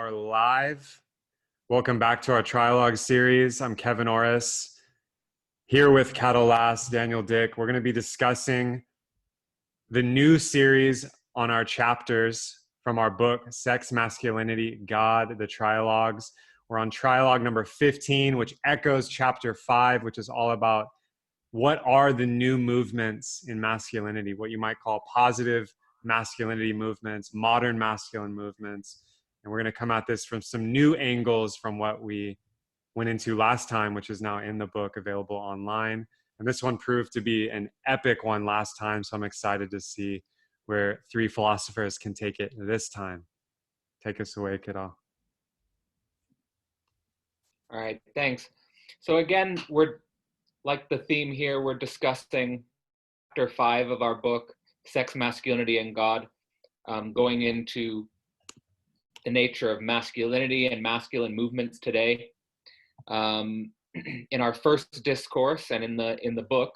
are live. Welcome back to our Trilogue series. I'm Kevin Orris, here with Cattle Lass, Daniel Dick. We're going to be discussing the new series on our chapters from our book, Sex, Masculinity, God, the Trilogues. We're on Trilogue number 15, which echoes chapter 5, which is all about what are the new movements in masculinity, what you might call positive masculinity movements, modern masculine movements. And we're going to come at this from some new angles from what we went into last time, which is now in the book, available online. And this one proved to be an epic one last time, so I'm excited to see where three philosophers can take it this time. Take us away, Kidal. All right, thanks. So again, we're like the theme here, we're discussing chapter 5 of our book, Sex, Masculinity, and God, going into the nature of masculinity and masculine movements today. In our first discourse and in the book,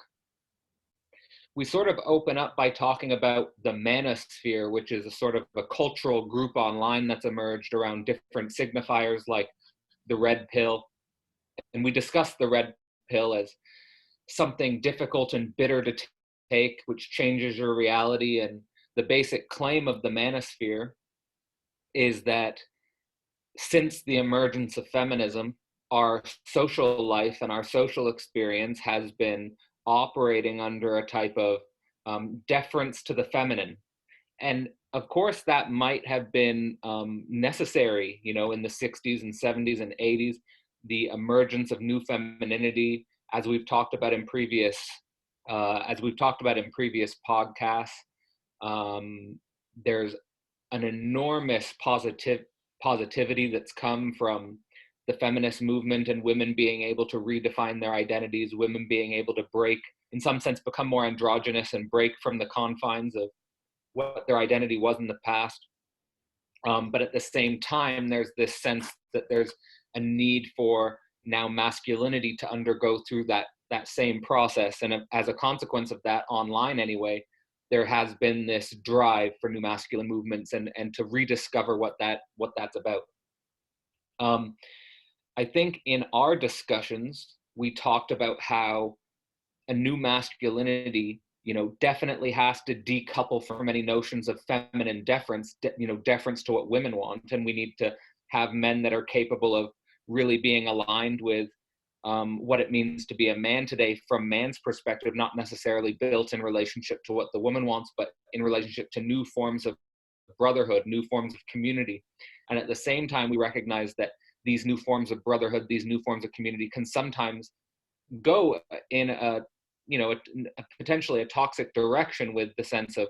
we sort of open up by talking about the manosphere, which is a sort of a cultural group online that's emerged around different signifiers like the red pill. And we discuss the red pill as something difficult and bitter to take, which changes your reality. And the basic claim of the manosphere is that since the emergence of feminism, our social life and our social experience has been operating under a type of deference to the feminine. And of course, that might have been necessary, in the 60s and 70s and 80s, the emergence of new femininity, as we've talked about in previous podcasts. There's an enormous positivity that's come from the feminist movement and women being able to redefine their identities, women being able to break, in some sense, become more androgynous and break from the confines of what their identity was in the past. But at the same time, there's this sense that there's a need for now masculinity to undergo through that same process. And as a consequence of that, online anyway, there has been this drive for new masculine movements and to rediscover what that's about. I think in our discussions, we talked about how a new masculinity, definitely has to decouple from any notions of feminine deference, deference to what women want. And we need to have men that are capable of really being aligned with what it means to be a man today from man's perspective, not necessarily built in relationship to what the woman wants, but in relationship to new forms of brotherhood, new forms of community. And at the same time, we recognize that these new forms of brotherhood, these new forms of community can sometimes go in potentially a toxic direction, with the sense of,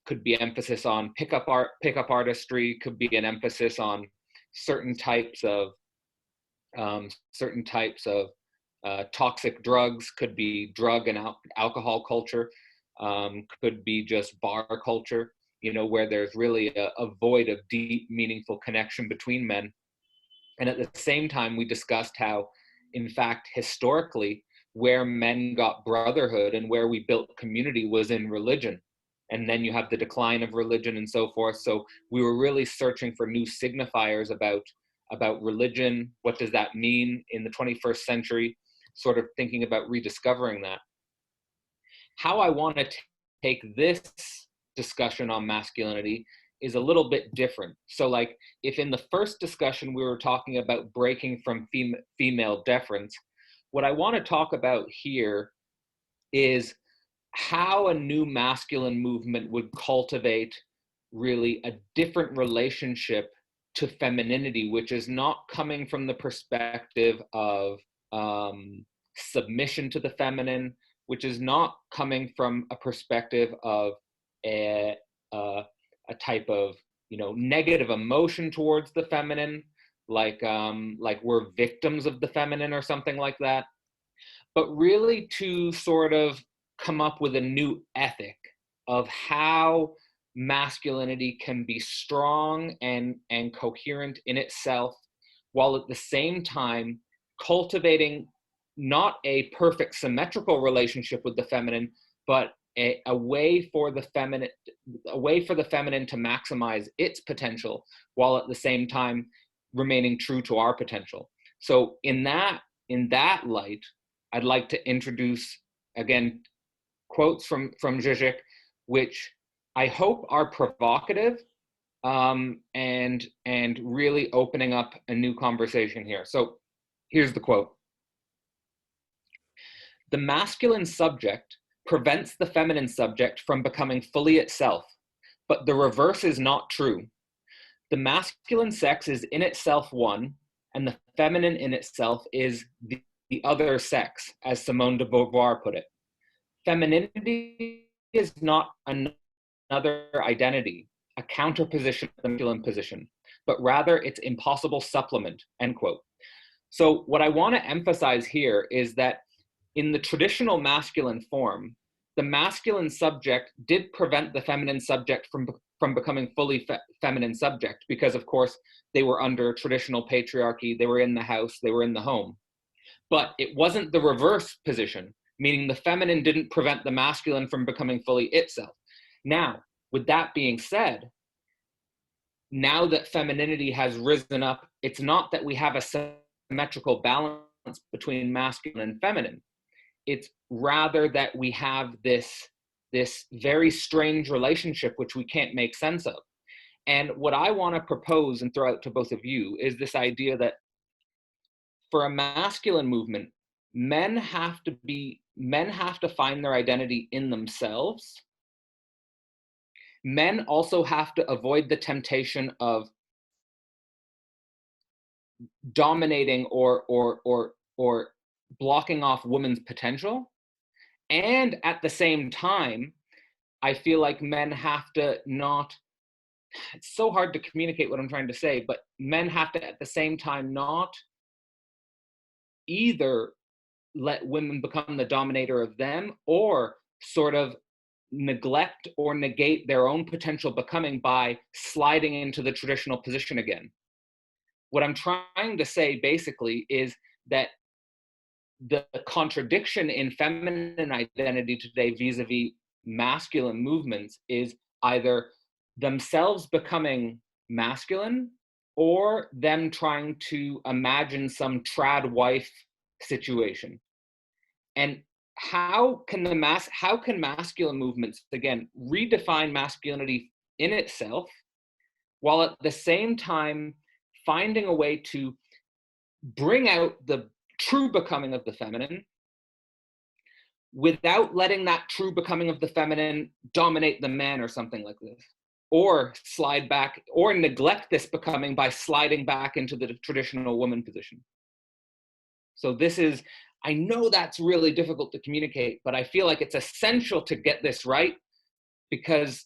could be emphasis on pickup artistry, could be an emphasis on certain types of toxic drugs, could be drug and alcohol culture, could be just bar culture, where there's really a void of deep, meaningful connection between men. And at the same time, we discussed how, in fact, historically, where men got brotherhood and where we built community was in religion. And then you have the decline of religion and so forth. So we were really searching for new signifiers about religion. What does that mean in the 21st century? Sort of thinking about rediscovering that. How I want to take this discussion on masculinity is a little bit different. So like, if in the first discussion we were talking about breaking from female deference, what I want to talk about here is how a new masculine movement would cultivate really a different relationship to femininity, which is not coming from the perspective of submission to the feminine, which is not coming from a perspective of a type of negative emotion towards the feminine, like we're victims of the feminine or something like that, but really to sort of come up with a new ethic of how masculinity can be strong and coherent in itself, while at the same time cultivating not a perfect symmetrical relationship with the feminine, but a way for the feminine, to maximize its potential, while at the same time remaining true to our potential. So in that light, I'd like to introduce again quotes from Zizek, which I hope are provocative, and really opening up a new conversation here. So here's the quote: "The masculine subject prevents the feminine subject from becoming fully itself, but the reverse is not true. The masculine sex is in itself one, and the feminine in itself is the other sex, as Simone de Beauvoir put it. Femininity is not another identity, a counterposition to the masculine position, but rather its impossible supplement," end quote. So what I want to emphasize here is that in the traditional masculine form, the masculine subject did prevent the feminine subject from becoming fully feminine subject, because of course they were under traditional patriarchy, they were in the house, they were in the home. But it wasn't the reverse position, meaning the feminine didn't prevent the masculine from becoming fully itself. Now, with that being said, now that femininity has risen up, it's not that we have a symmetrical balance between masculine and feminine. It's rather that we have this very strange relationship which we can't make sense of. And what I want to propose and throw out to both of you is this idea that for a masculine movement, men have to find their identity in themselves. Men also have to avoid the temptation of dominating or blocking off women's potential. And at the same time, I feel like men have to not, it's so hard to communicate what I'm trying to say, but men have to at the same time not either let women become the dominator of them, or sort of neglect or negate their own potential becoming by sliding into the traditional position again. What I'm trying to say basically is that the contradiction in feminine identity today vis-a-vis masculine movements is either themselves becoming masculine or them trying to imagine some trad wife situation. And how can masculine movements again redefine masculinity in itself, while at the same time finding a way to bring out the true becoming of the feminine without letting that true becoming of the feminine dominate the man or something like this, or slide back or neglect this becoming by sliding back into the traditional woman position. So this is, I know that's really difficult to communicate, but I feel like it's essential to get this right, because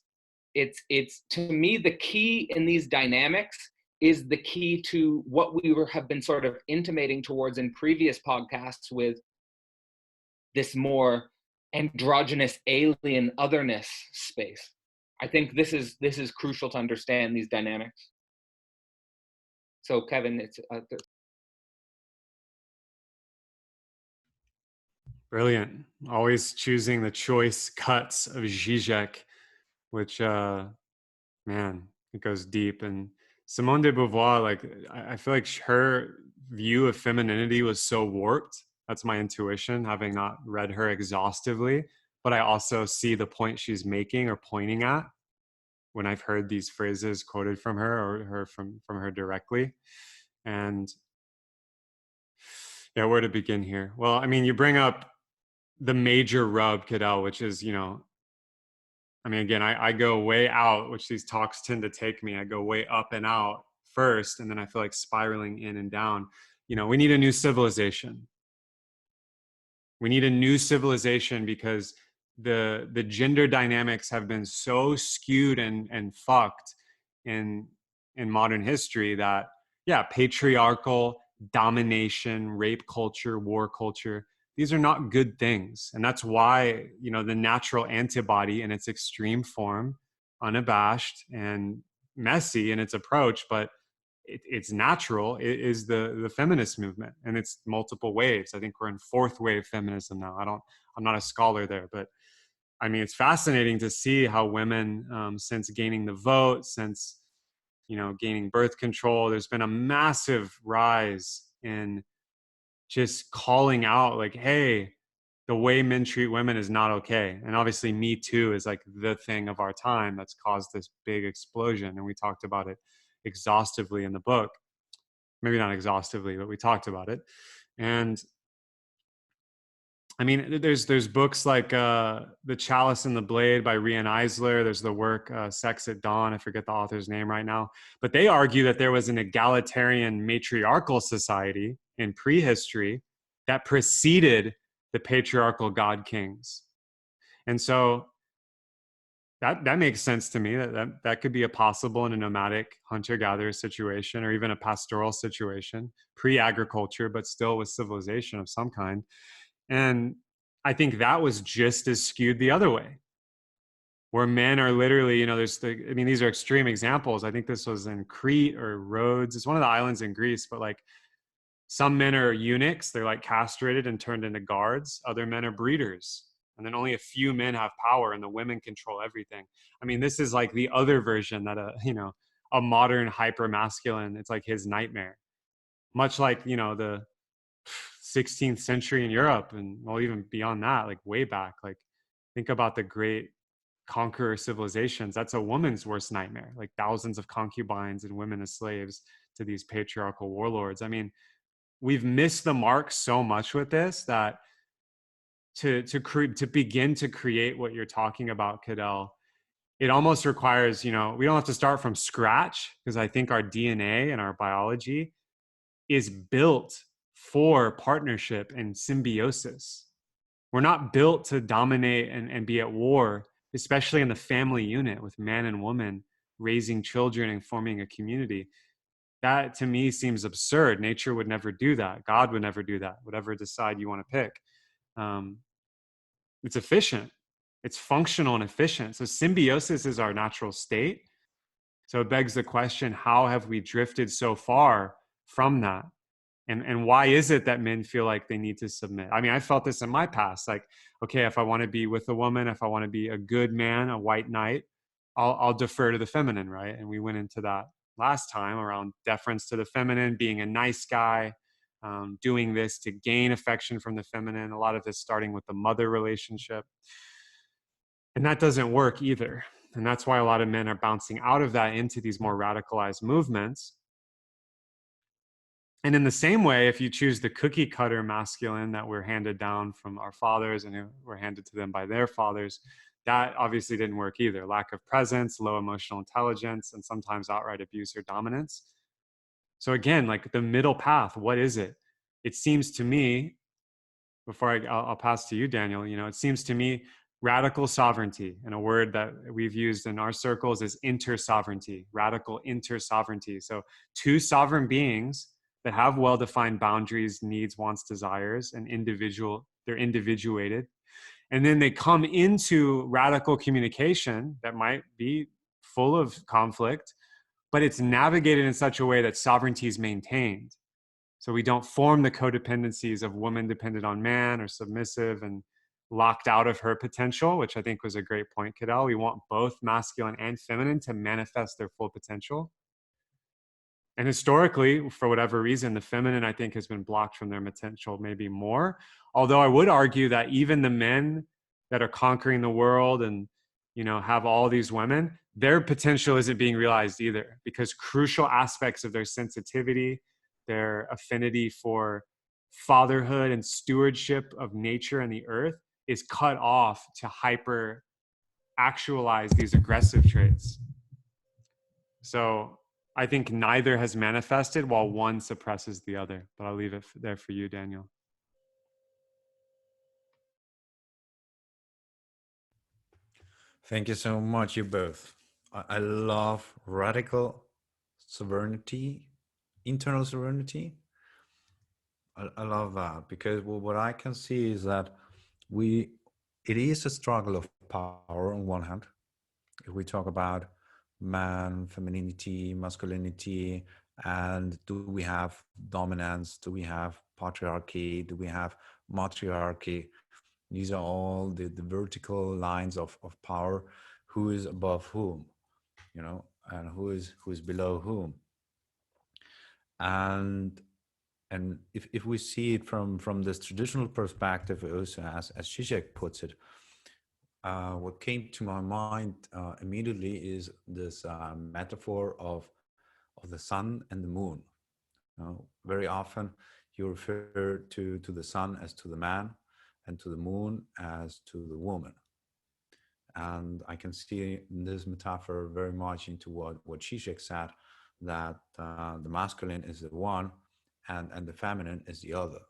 it's to me the key in these dynamics is the key to what we have been sort of intimating towards in previous podcasts with this more androgynous alien otherness space. I think this is crucial to understand these dynamics. So Kevin, it's Brilliant. Always choosing the choice cuts of Zizek, which man, it goes deep. And Simone de Beauvoir, like I feel like her view of femininity was so warped. That's my intuition, having not read her exhaustively. But I also see the point she's making or pointing at when I've heard these phrases quoted from her or her from her directly. And yeah, where to begin here? Well, I mean, you bring up the major rub, Cadell, which is, I mean, again, I go way out, which these talks tend to take me. I go way up and out first, and then I feel like spiraling in and down. We need a new civilization. We need a new civilization because the gender dynamics have been so skewed and fucked in modern history that, yeah, patriarchal domination, rape culture, war culture, these are not good things. And that's why, the natural antibody in its extreme form, unabashed and messy in its approach, but it's natural, is the feminist movement, and it's multiple waves. I think we're in fourth wave feminism now. I'm not a scholar there, but I mean, it's fascinating to see how women, since gaining the vote, since, gaining birth control, there's been a massive rise in just calling out like, hey, the way men treat women is not okay. And obviously Me Too is like the thing of our time that's caused this big explosion. And we talked about it exhaustively in the book. Maybe not exhaustively, but we talked about it. And I mean, there's books like The Chalice and the Blade by Rian Eisler. There's the work Sex at Dawn. I forget the author's name right now. But they argue that there was an egalitarian matriarchal society in prehistory that preceded the patriarchal god kings. And so that makes sense to me. That could be a possible in a nomadic hunter-gatherer situation, or even a pastoral situation, pre-agriculture, but still with civilization of some kind. And I think that was just as skewed the other way, where men are literally, these are extreme examples. I think this was in Crete or Rhodes. It's one of the islands in Greece, but like some men are eunuchs. They're like castrated and turned into guards. Other men are breeders. And then only a few men have power and the women control everything. I mean, this is like the other version that a modern hyper masculine, it's like his nightmare. Much like, the 16th century in Europe, and well, even beyond that, like way back, like think about the great conqueror civilizations. That's a woman's worst nightmare, like thousands of concubines and women as slaves to these patriarchal warlords. I mean, we've missed the mark so much with this that to begin to create what you're talking about, Cadell, it almost requires, we don't have to start from scratch, because I think our DNA and our biology is built for partnership and symbiosis. We're not built to dominate and be at war, especially in the family unit with man and woman raising children and forming a community. That to me seems absurd. Nature would never do that. God would never do that, whatever decide you want to pick. It's efficient, it's functional and efficient. So symbiosis is our natural state. So it begs the question, how have we drifted so far from that? And why is it that men feel like they need to submit? I mean, I felt this in my past. Like, okay, if I want to be with a woman, if I want to be a good man, a white knight, I'll defer to the feminine, right? And we went into that last time around deference to the feminine, being a nice guy, doing this to gain affection from the feminine. A lot of this starting with the mother relationship. And that doesn't work either. And that's why a lot of men are bouncing out of that into these more radicalized movements. And in the same way, if you choose the cookie cutter masculine that we're handed down from our fathers and were handed to them by their fathers, that obviously didn't work either. Lack of presence, low emotional intelligence, and sometimes outright abuse or dominance. So again, like the middle path, what is it? It seems to me, before I'll pass to you, Daniel, it seems to me radical sovereignty, and a word that we've used in our circles is inter-sovereignty, radical inter-sovereignty. So two sovereign beings that have well-defined boundaries, needs, wants, desires, and they're individuated. And then they come into radical communication that might be full of conflict, but it's navigated in such a way that sovereignty is maintained. So we don't form the codependencies of woman dependent on man or submissive and locked out of her potential, which I think was a great point, Cadell. We want both masculine and feminine to manifest their full potential. And historically, for whatever reason, the feminine, I think, has been blocked from their potential maybe more. Although I would argue that even the men that are conquering the world and, have all these women, their potential isn't being realized either, because crucial aspects of their sensitivity, their affinity for fatherhood and stewardship of nature and the earth is cut off to hyper actualize these aggressive traits. So I think neither has manifested while one suppresses the other. But I'll leave it there for you, Daniel. Thank you so much, you both. I love radical sovereignty, internal sovereignty. I love that, because what I can see is that it is a struggle of power on one hand. If we talk about man, femininity, masculinity, and do we have dominance? Do we have patriarchy? Do we have matriarchy? These are all the vertical lines of power. Who is above whom, you know, and who is below whom. And if we see it from this traditional perspective, also as Zizek puts it, what came to my mind immediately is this metaphor of the sun and the moon. You know, very often you refer to the sun as to the man, and to the moon as to the woman. And I can see this metaphor very much into what Zizek said, that the masculine is the one, and the feminine is the other.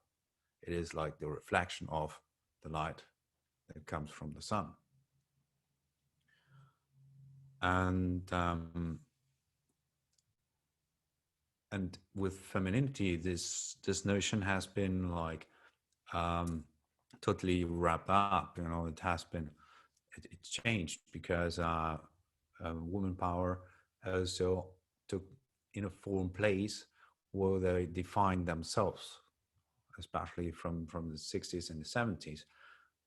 It is like the reflection of the light that comes from the sun. And with femininity, this notion has been like um, totally wrapped up. You know, it has been it's changed because woman power also took in a form place where they defined themselves, especially from the 60s and the 70s,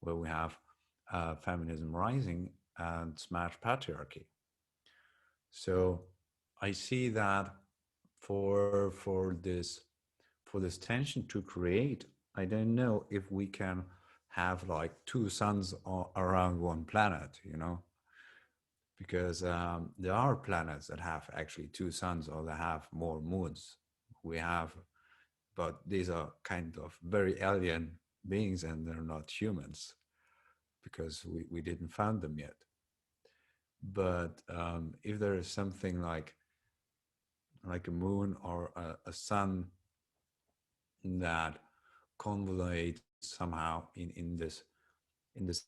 where we have feminism rising and smash patriarchy. So I see that for this tension to create, I don't know if we can have like two suns around one planet, you know, because there are planets that have actually two suns or they have more moons. We have, but these are kind of very alien beings and they're not humans because we didn't find them yet. But if there is something like a moon or a sun that convolute somehow in this in this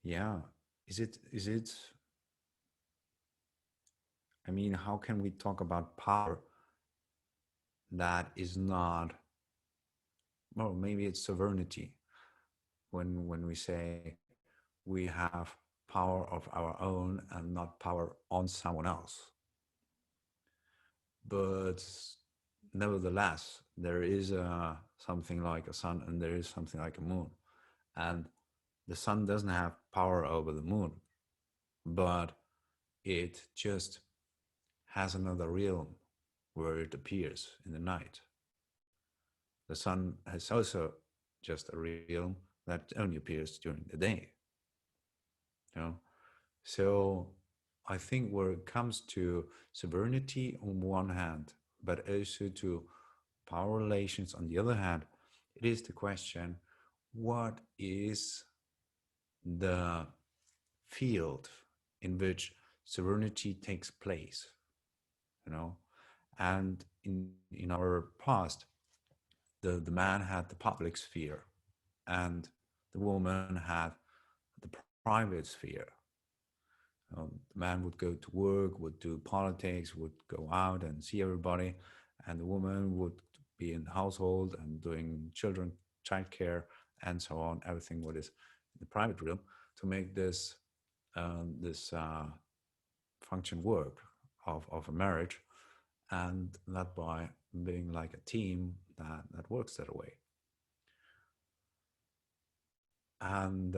yeah, is it I mean, how can we talk about power that is not, well, maybe it's sovereignty, when we say we have power of our own and not power on someone else. But nevertheless, there is something like a sun and there is something like a moon. And the sun doesn't have power over the moon, but it just has another realm where it appears in the night. The sun has also just a realm that only appears during the day. You know? So I think where it comes to sovereignty on one hand, but also to power relations on the other hand, it is the question, what is the field in which sovereignty takes place, you know? And in our past, the man had the public sphere and the woman had the private sphere. The man would go to work, would do politics, would go out and see everybody, and the woman would be in the household and doing children, childcare, and so on, everything what is in the private realm to make this function work of a marriage, and that by being like a team that works that way. And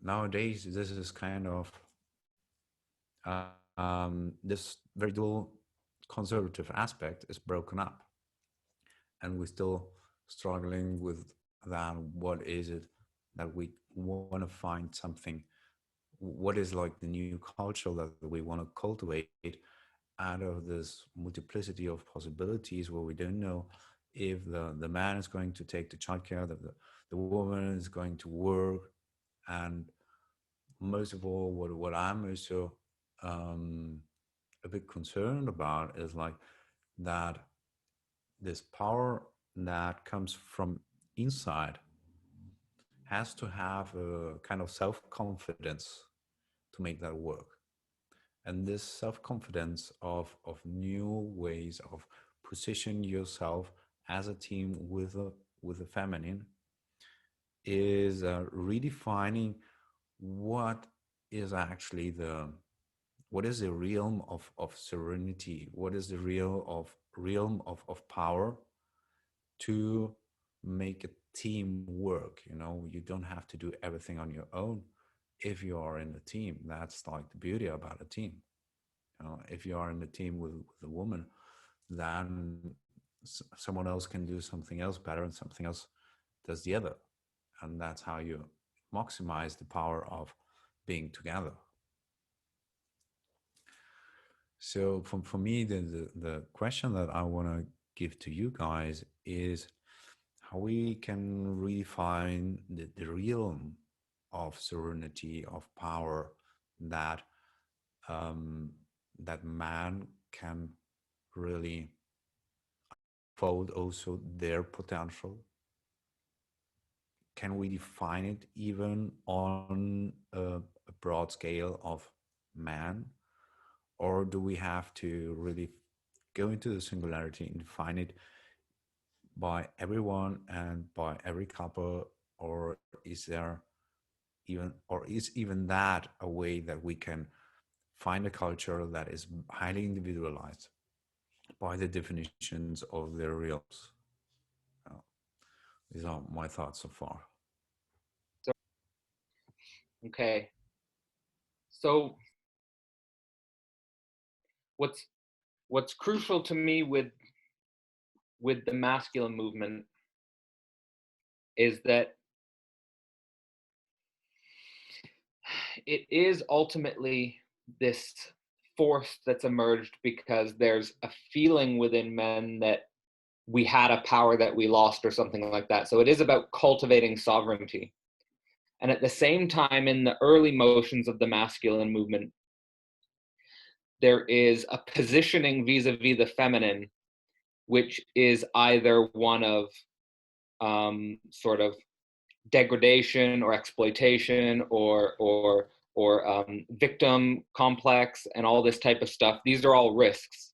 nowadays, this is kind of this very dual conservative aspect is broken up, and we're still struggling with that. What is it that we want to find something? What is like the new culture that we want to cultivate out of this multiplicity of possibilities, where we don't know if the man is going to take the childcare, that the woman is going to work, and most of all, what I'm also a bit concerned about is like that this power that comes from inside has to have a kind of self-confidence to make that work. And this self-confidence of new ways of position yourself as a team with a feminine is redefining what is actually what is the realm of serenity? What is the realm of power to make a team work? You know, you don't have to do everything on your own if you are in a team. That's like the beauty about a team. You know, if you are in a team with a woman, then someone else can do something else better and something else does the other. And that's how you maximize the power of being together. So for me, the question that I want to give to you guys is how we can redefine the realm of serenity, of power that um, that man can really fold also their potential. Can we define it even on a broad scale of man, or do we have to really go into the singularity and define it by everyone and by every couple, or is there is even that a way that we can find a culture that is highly individualized by the definitions of their realms? Uh, these are my thoughts so far. Okay. So what's crucial to me with the masculine movement is that it is ultimately this force that's emerged because there's a feeling within men that we had a power that we lost or something like that. So it is about cultivating sovereignty. And at the same time, in the early motions of the masculine movement, there is a positioning vis-a-vis the feminine, which is either one of sort of degradation or exploitation or victim complex and all this type of stuff. These are all risks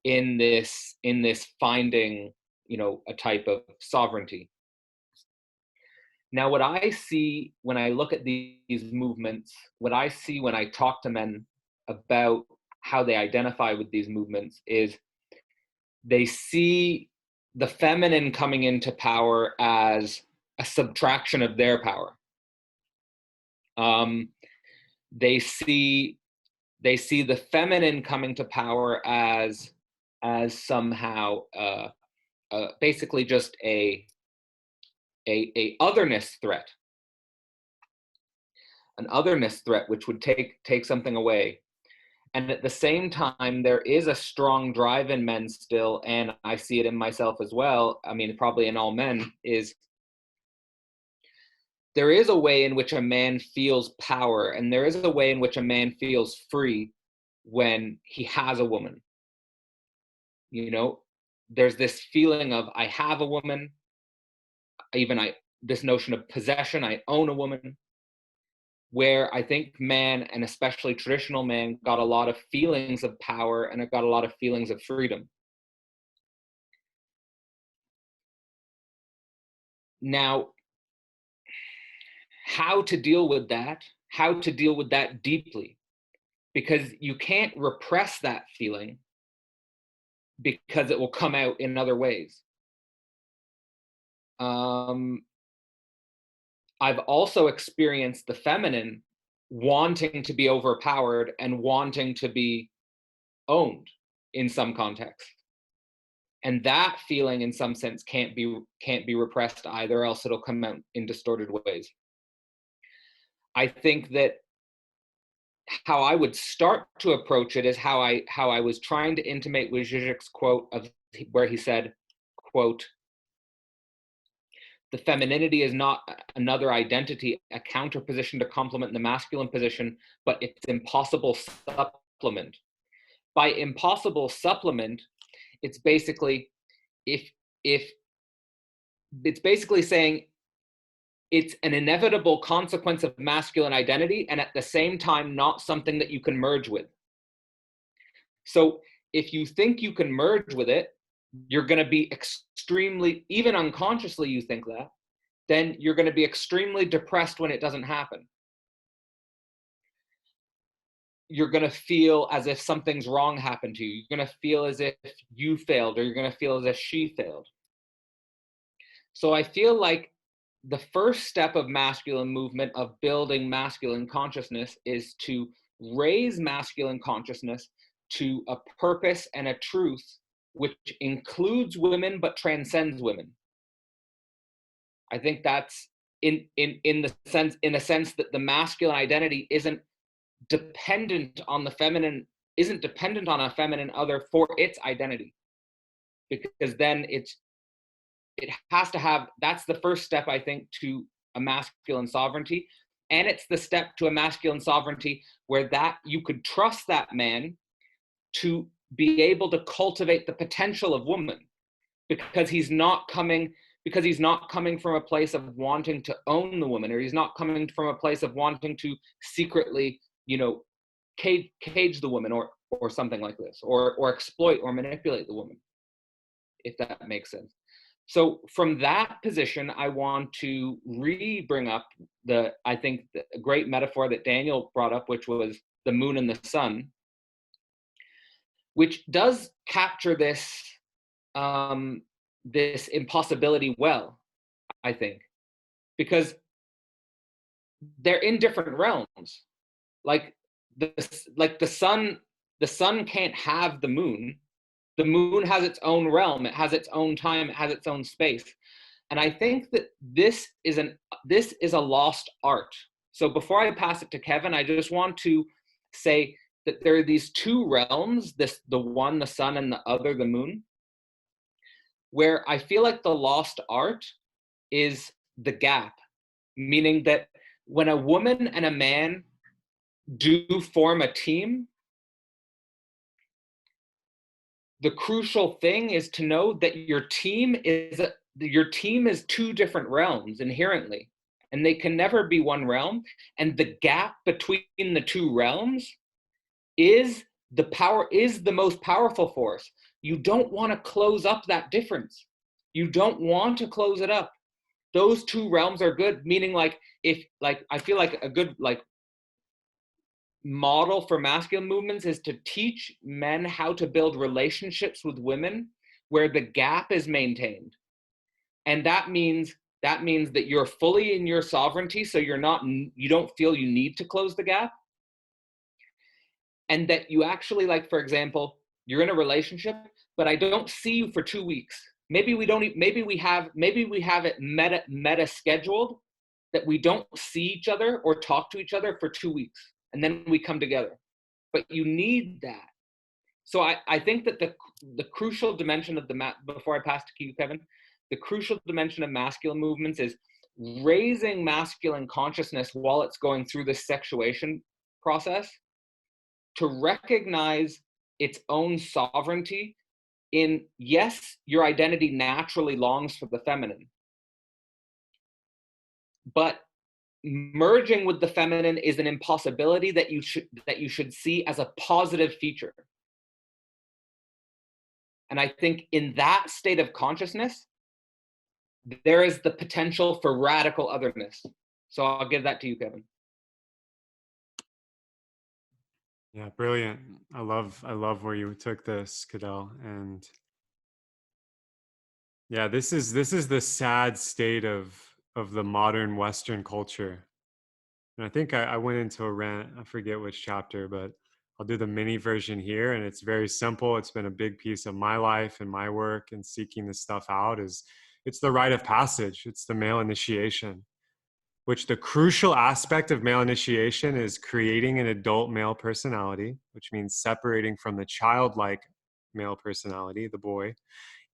in this finding, you know, a type of sovereignty. Now, what I see when I look at these movements, what I see when I talk to men about how they identify with these movements is they see the feminine coming into power as a subtraction of their power. They see the feminine coming to power as somehow basically just a otherness threat, which would take something away. And at the same time, there is a strong drive in men still, and I see it in myself as well. I mean, probably in all men, is there is a way in which a man feels power, and there is a way in which a man feels free when he has a woman. You know, there's this feeling of, I have a woman, this notion of possession, I own a woman, where I think man, and especially traditional man, got a lot of feelings of power and it got a lot of feelings of freedom. Now, how to deal with that deeply, because you can't repress that feeling because it will come out in other ways. I've also experienced the feminine wanting to be overpowered and wanting to be owned in some context. And that feeling in some sense can't be repressed either, else it'll come out in distorted ways. I think that how I would start to approach it is how I was trying to intimate with Zizek's quote of where he said, quote, "The femininity is not another identity, a counterposition to complement the masculine position, but it's impossible supplement." By impossible supplement, it's basically if it's basically saying it's an inevitable consequence of masculine identity and at the same time not something that you can merge with. So if you think you can merge with it, you're going to be extremely, even unconsciously you think that, then you're going to be extremely depressed when it doesn't happen. you're going to feel as if something's wrong happened to you. You're going to feel as if you failed, or you're going to feel as if she failed. So I feel like the first step of masculine movement, of building masculine consciousness, is to raise masculine consciousness to a purpose and a truth which includes women but transcends women. I think that's in a sense that the masculine identity isn't dependent on the feminine, isn't dependent on a feminine other for its identity, because then it has to have, that's the first step, I think, to a masculine sovereignty. And it's the step to a masculine sovereignty where that you could trust that man to be able to cultivate the potential of woman, because he's not coming from a place of wanting to own the woman, or he's not coming from a place of wanting to secretly, cage the woman, or something like this, or exploit or manipulate the woman, if that makes sense. So from that position, I want to bring up I think a great metaphor that Daniel brought up, which was the moon and the sun, which does capture this this impossibility well, I think, because they're in different realms. Like the sun can't have the moon. The moon has its own realm, it has its own time, it has its own space. And I think that this is a lost art. So before I pass it to Kevin, I just want to say that there are these two realms, the one, the sun, and the other, the moon, where I feel like the lost art is the gap, meaning that when a woman and a man do form a team, the crucial thing is to know that your team is two different realms inherently, and they can never be one realm. And the gap between the two realms is the most powerful force. You don't want to close up that difference. You don't want to close it up. Those two realms are good, meaning I feel like a good model for masculine movements is to teach men how to build relationships with women where the gap is maintained. And that means that you're fully in your sovereignty, so you don't feel you need to close the gap. And that you actually, like, for example, you're in a relationship, but I don't see you for 2 weeks. Maybe we have it meta scheduled that we don't see each other or talk to each other for 2 weeks, and then we come together. But you need that. So I think that the crucial dimension of before I pass to you, Kevin, the crucial dimension of masculine movements is raising masculine consciousness while it's going through this sexuation process, to recognize its own sovereignty in, yes, your identity naturally longs for the feminine, but merging with the feminine is an impossibility that you should see as a positive feature. And I think in that state of consciousness, there is the potential for radical otherness. So I'll give that to you, Kevin. Yeah, brilliant. I love where you took this, Cadell. And yeah, this is the sad state of the modern Western culture. And I think I went into a rant, I forget which chapter, but I'll do the mini version here. And it's very simple. It's been a big piece of my life and my work and seeking this stuff out. It's the rite of passage. It's the male initiation, which the crucial aspect of male initiation is creating an adult male personality, which means separating from the childlike male personality, the boy,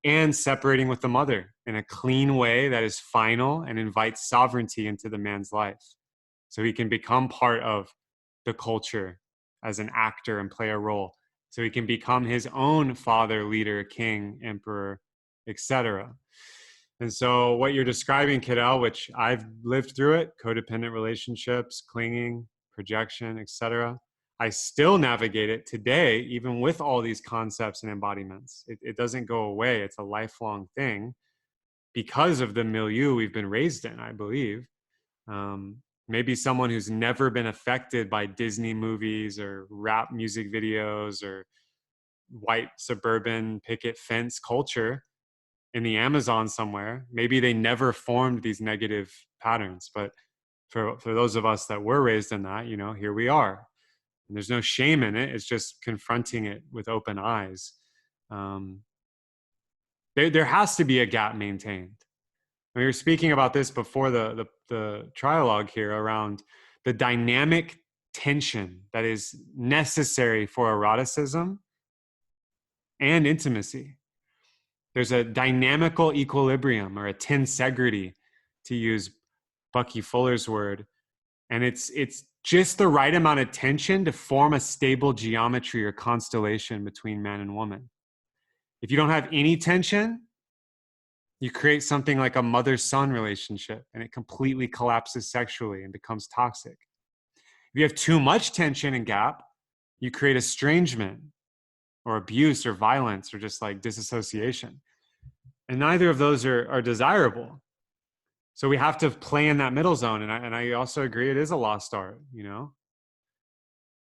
and separating with the mother in a clean way that is final and invites sovereignty into the man's life. So he can become part of the culture as an actor and play a role. So he can become his own father, leader, king, emperor, etc. And so what you're describing, Cadell, which I've lived through it, codependent relationships, clinging, projection, etc. I still navigate it today, even with all these concepts and embodiments. It doesn't go away. It's a lifelong thing because of the milieu we've been raised in, I believe. maybe someone who's never been affected by Disney movies or rap music videos or white suburban picket fence culture in the Amazon somewhere. Maybe they never formed these negative patterns, but for those of us that were raised in that, here we are. And there's no shame in it. It's just confronting it with open eyes. There has to be a gap maintained. We were speaking about this before the trialogue here around the dynamic tension that is necessary for eroticism and intimacy. There's a dynamical equilibrium, or a tensegrity, to use Bucky Fuller's word, and it's just the right amount of tension to form a stable geometry or constellation between man and woman. If you don't have any tension, you create something like a mother-son relationship, and it completely collapses sexually and becomes toxic. If you have too much tension and gap, you create estrangement or abuse or violence or just like disassociation. And neither of those are desirable. So we have to play in that middle zone. And I also agree it is a lost art,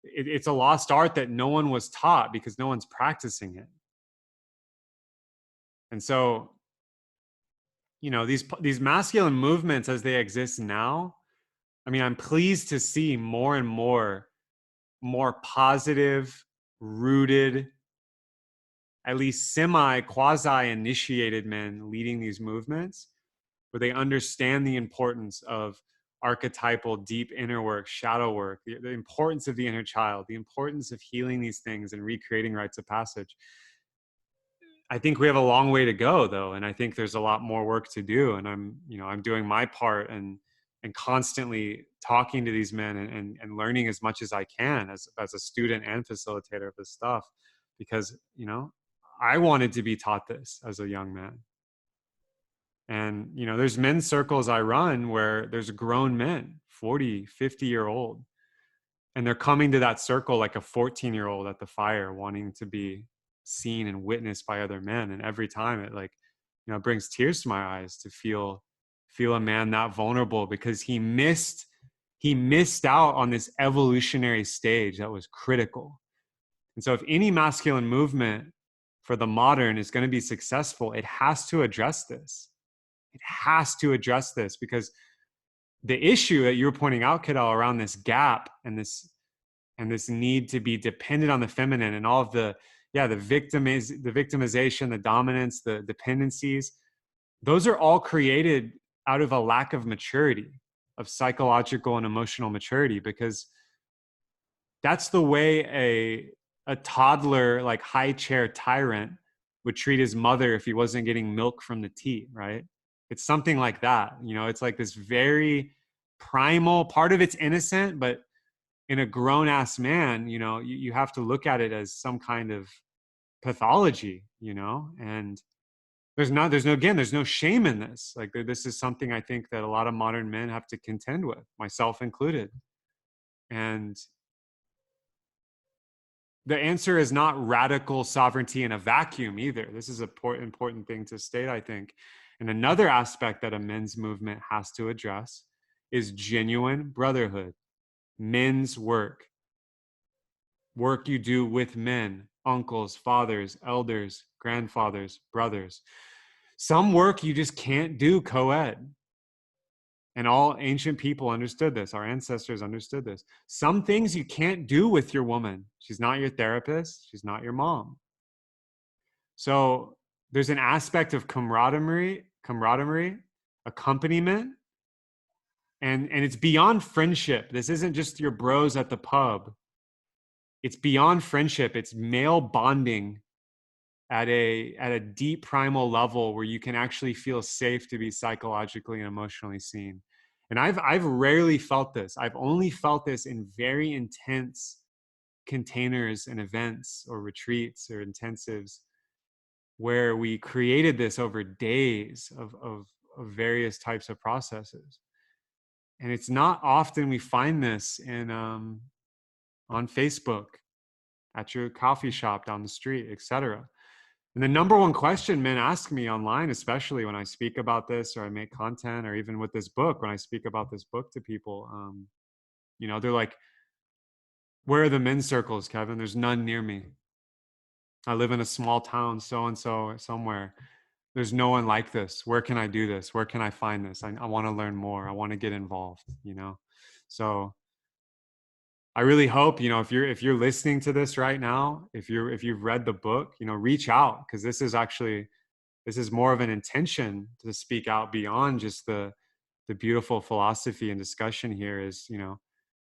It's a lost art that no one was taught because no one's practicing it. And so, these masculine movements as they exist now, I mean, I'm pleased to see more and more positive, rooted, at least quasi-initiated men leading these movements, where they understand the importance of archetypal, deep inner work, shadow work, the importance of the inner child, the importance of healing these things and recreating rites of passage. I think we have a long way to go, though, and I think there's a lot more work to do. And I'm doing my part and constantly talking to these men and learning as much as I can as a student and facilitator of this stuff, because I wanted to be taught this as a young man. And there's men's circles I run where there's grown men, 40, 50-year-old, and they're coming to that circle like a 14-year-old at the fire, wanting to be seen and witnessed by other men. And every time it brings tears to my eyes to feel a man that vulnerable, because he missed out on this evolutionary stage that was critical. And so if any masculine movement for the modern is going to be successful, it has to address this. It has to address this, because the issue that you were pointing out, Cadell, around this gap and this need to be dependent on the feminine and all of the victimization, the dominance, the dependencies, those are all created out of a lack of maturity, of psychological and emotional maturity, because that's the way a toddler, like high chair tyrant, would treat his mother if he wasn't getting milk from the teat, right? It's something like that. It's like this very primal part of it's innocent, but in a grown-ass man, you have to look at it as some kind of pathology, and there's no shame in this. Like, this is something I think that a lot of modern men have to contend with, myself included. And the answer is not radical sovereignty in a vacuum either. This is an important thing to state, I think. And another aspect that a men's movement has to address is genuine brotherhood, men's work you do with men, uncles, fathers, elders, grandfathers, brothers. Some work you just can't do co-ed. And all ancient people understood this. Our ancestors understood this. Some things you can't do with your woman. She's not your therapist. She's not your mom. So there's an aspect of camaraderie, accompaniment, and it's beyond friendship. This isn't just your bros at the pub. It's beyond friendship. It's male bonding at a deep primal level where you can actually feel safe to be psychologically and emotionally seen. And I've rarely felt this. I've only felt this in very intense containers and events or retreats or intensives where we created this over days of various types of processes. And it's not often we find this on Facebook, at your coffee shop down the street, etc. And the number one question men ask me online, especially when I speak about this or I make content, or even with this book, when I speak about this book to people, they're like, where are the men's circles, Kevin? There's none near me. I live in a small town, so and so, somewhere. There's no one like this. Where can I do this? Where can I find this? I want to learn more. I want to get involved. So I really hope, if you're listening to this right now, if you've read the book, reach out, because this is more of an intention to speak out beyond just the beautiful philosophy and discussion here, is, to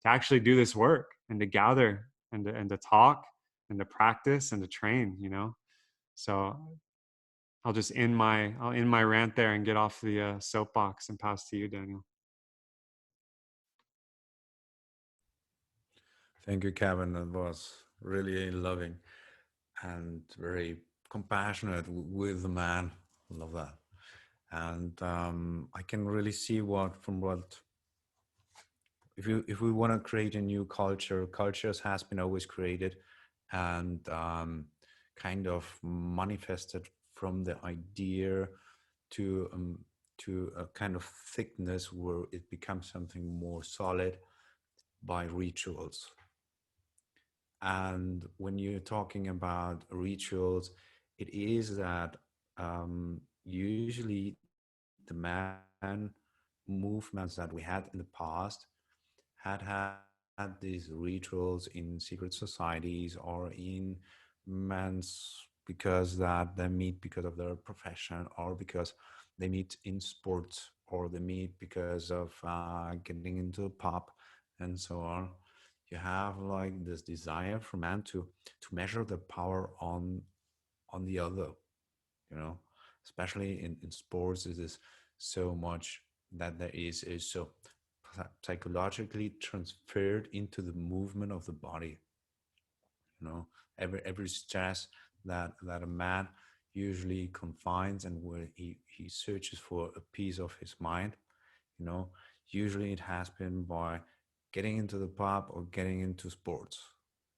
actually do this work and to gather and to talk and to practice and to train. So I'll end my rant there and get off the soapbox and pass to you, Daniel. Thank you, Kevin. That was really loving and very compassionate with the man. Love that. And I can really see what if we want to create a new culture, cultures has been always created and kind of manifested from the idea to a kind of thickness where it becomes something more solid by rituals. And when you're talking about rituals, it is that usually the man movements that we had in the past had these rituals in secret societies or in men's, because that they meet because of their profession, or because they meet in sports, or they meet because of getting into a pub and so on. You have like this desire for man to measure the power on the other, you know, especially in sports. It is so much that there is so psychologically transferred into the movement of the body, you know. Every stress that a man usually confines and where he searches for a piece of his mind, you know, usually it has been by getting into the pub or getting into sports,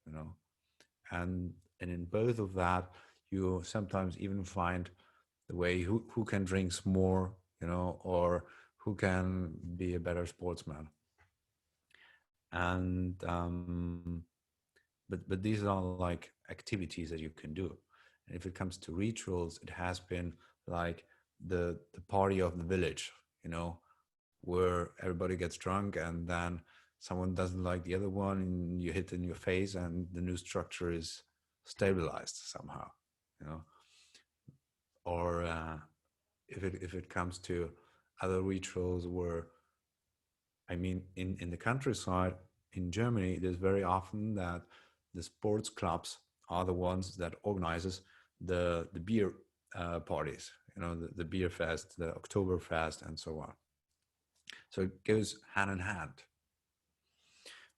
you know. And in both of that, you sometimes even find the way who can drinks more, you know, or who can be a better sportsman. And but these are like activities that you can do. And if it comes to rituals, it has been like the party of the village, you know, where everybody gets drunk and then someone doesn't like the other one and you hit in your face and the new structure is stabilized somehow, you know. Or if it comes to other rituals where, I mean, in the countryside in Germany, it is very often that the sports clubs are the ones that organizes the beer parties, you know, the beer fest, the Oktoberfest, and so on. So it goes hand in hand.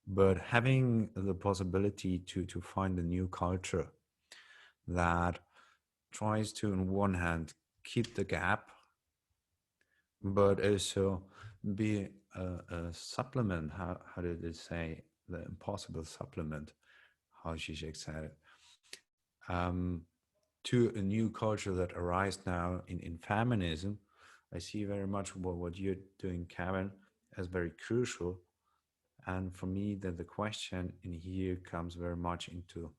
But having the possibility to find a new culture that tries to, on one hand, keep the gap, but also be a supplement. How did it say? The impossible supplement, how Zizek said it, um, to a new culture that arises now in feminism. I see very much what you're doing, Kevin, as very crucial. And for me, that the question in here comes very much into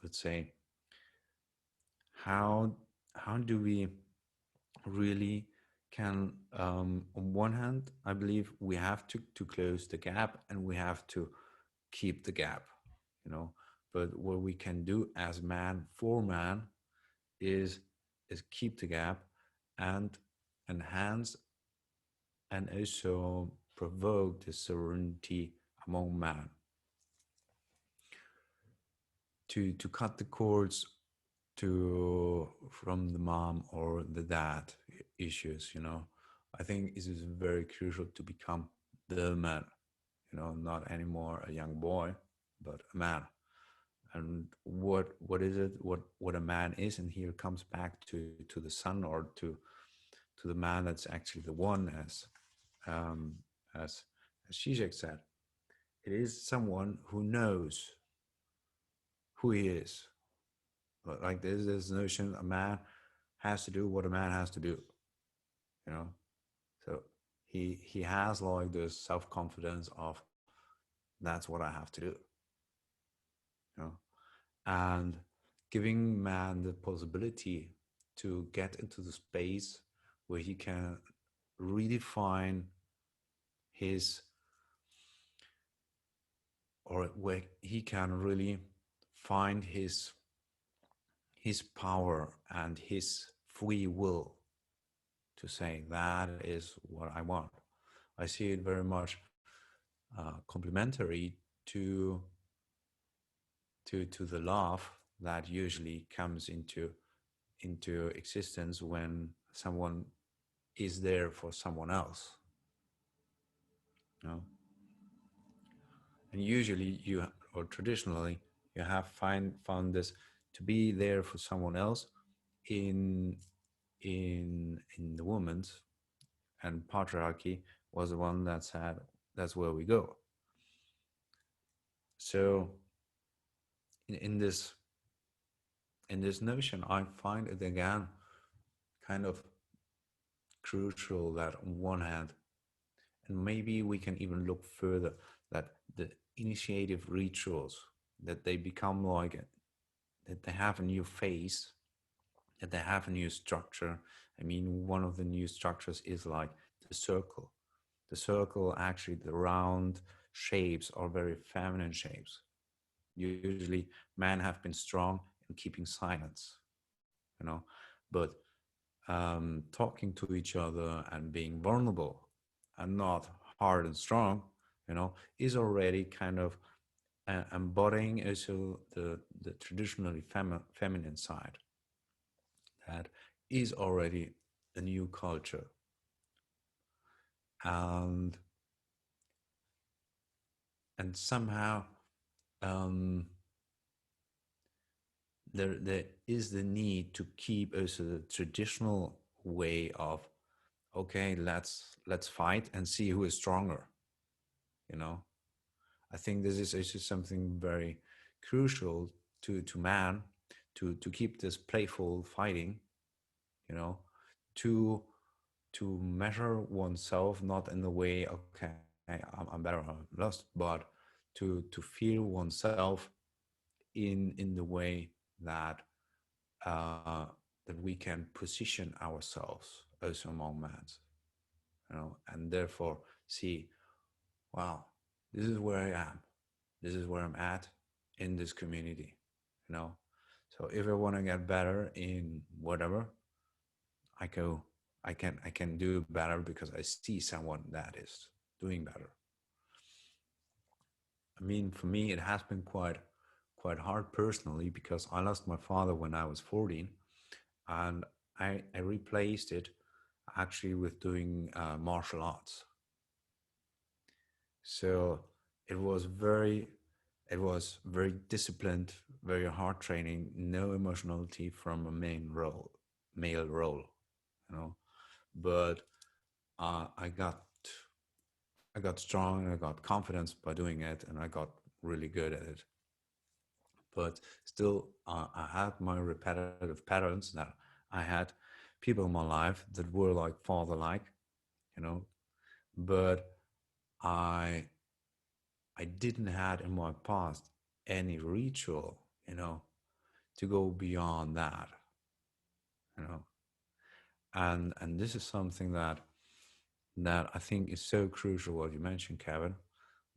let's say, how how do we really can, on one hand, I believe we have to close the gap and we have to keep the gap, you know. But what we can do as man for man is keep the gap and enhance and also provoke the sovereignty among man, to cut the cords to from the mom or the dad issues, you know. I think it is very crucial to become the man, you know, not anymore a young boy, but a man. And what is it, what a man is, and here comes back to the son, or to the man that's actually the one, um as as Zizek said, it is someone who knows who he is. Like there's this notion a man has to do what a man has to do, you know. So he has like this self-confidence of that's what I have to do, you know, and giving man the possibility to get into the space where he can redefine his, or where he can really find his power and his free will to say that is what I want. I see it very much complementary to the love that usually comes into existence when someone is there for someone else, you know. And usually you, or traditionally you have found this to be there for someone else in the woman's, and patriarchy was the one that said that's where we go. So in this notion, I find it again kind of crucial that on one hand, and maybe we can even look further, that the initiative rituals, that they become like, that they have a new face, that they have a new structure. I mean, one of the new structures is like the circle. The circle, actually, the round shapes are very feminine shapes. Usually, men have been strong in keeping silence, you know, but talking to each other and being vulnerable and not hard and strong, you know, is already kind of embodying also the traditionally feminine side. That is already a new culture. And somehow um, there is the need to keep also the traditional way of, okay, let's fight and see who is stronger, you know. I think this is also something very crucial to man, to keep this playful fighting, you know, to measure oneself not in the way, okay, I'm better, I'm lost, but to feel oneself in the way that that we can position ourselves also among men, you know, and therefore see, wow, this is where I am, this is where I'm at in this community, you know. So if I want to get better in whatever, I go, I can do better because I see someone that is doing better. I mean, for me, it has been quite hard personally because I lost my father when I was 14, and I replaced it actually with doing martial arts. So it was very disciplined, very hard training, no emotionality from a male role, you know. But I got strong and I got confidence by doing it, and I got really good at it. But still, I had my repetitive patterns that I had people in my life that were like father-like, you know. But I didn't had in my past any ritual, you know, to go beyond that, you know. And this is something that I think is so crucial what you mentioned, Kevin,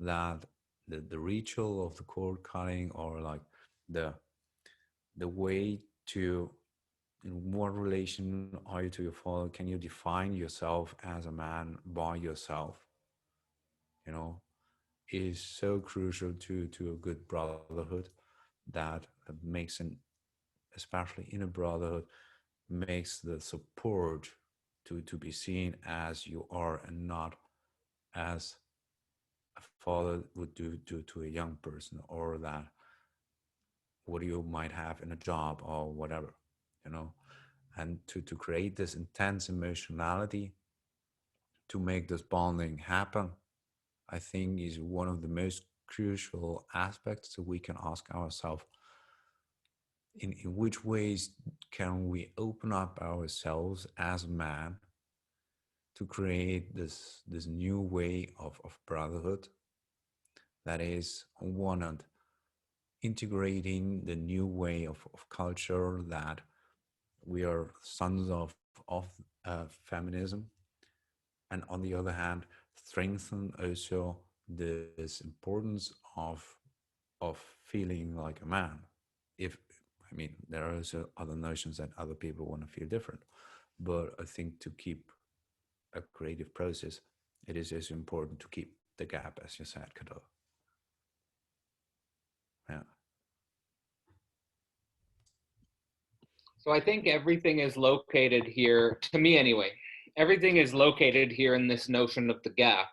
that the ritual of the cord cutting, or like the way to, in what relation are you to your father? Can you define yourself as a man by yourself? You know, is so crucial to a good brotherhood, that makes an, especially in a brotherhood, makes the support to be seen as you are and not as a father would do to a young person, or that what you might have in a job or whatever, you know. And to create this intense emotionality to make this bonding happen, I think is one of the most crucial aspects that we can ask ourselves in which ways can we open up ourselves as man to create this new way of brotherhood that is, on one hand, integrating the new way of culture that we are sons of feminism, and on the other hand, strengthen also this importance of feeling like a man. If I mean, there are also other notions that other people want to feel different, but I think to keep a creative process, it is also important to keep the gap, as you said, Kado. Yeah. So I think everything is located here, to me anyway, everything is located here in this notion of the gap,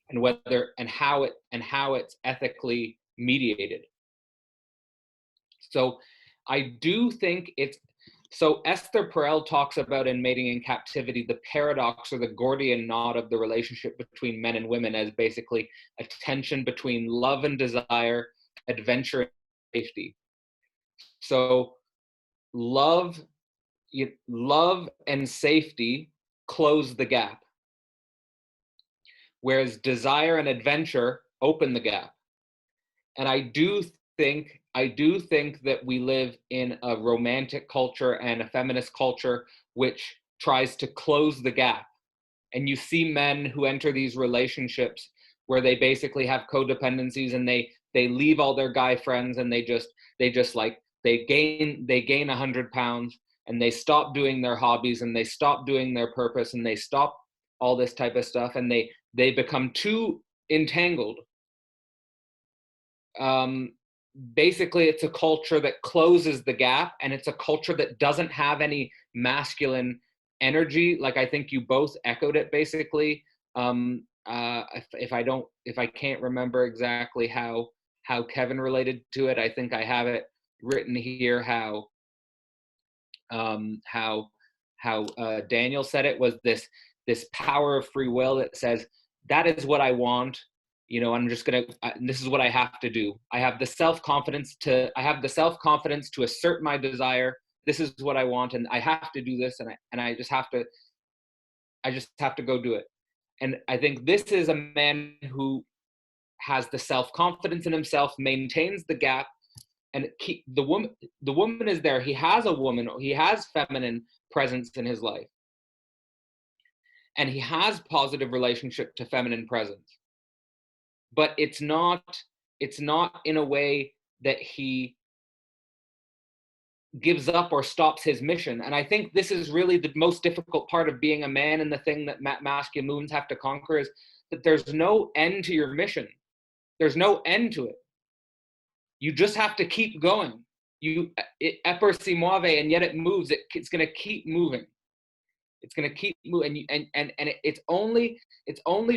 and whether and how it's ethically mediated. So I do think it's, so Esther Perel talks about in Mating in Captivity the paradox or the Gordian knot of the relationship between men and women as basically a tension between love and desire, adventure and safety. So love and safety close the gap, whereas desire and adventure open the gap. And I do think that we live in a romantic culture and a feminist culture which tries to close the gap. And you see men who enter these relationships where they basically have codependencies, and they leave all their guy friends, and they gain 100 pounds, and they stop doing their hobbies, and they stop doing their purpose, and they stop all this type of stuff, and they become too entangled. Basically, it's a culture that closes the gap, and it's a culture that doesn't have any masculine energy. Like, I think you both echoed it basically. If I can't remember exactly how Kevin related to it, I think I have it written here how Daniel said it was this power of free will that says, that is what I want. You know, I'm just gonna. This is what I have to do. I have the self-confidence to assert my desire. This is what I want, and I have to do this, and I just have to go do it. And I think this is a man who has the self-confidence in himself, maintains the gap, and the woman is there. He has a woman. He has feminine presence in his life, and he has positive relationship to feminine presence. But it's not in a way that he gives up or stops his mission. And I think this is really the most difficult part of being a man, and the thing that masculine movements have to conquer is that there's no end to your mission. There's no end to it. You just have to keep going. Eper si muove, and yet it moves. It's going to keep moving. It's going to keep moving, and it's only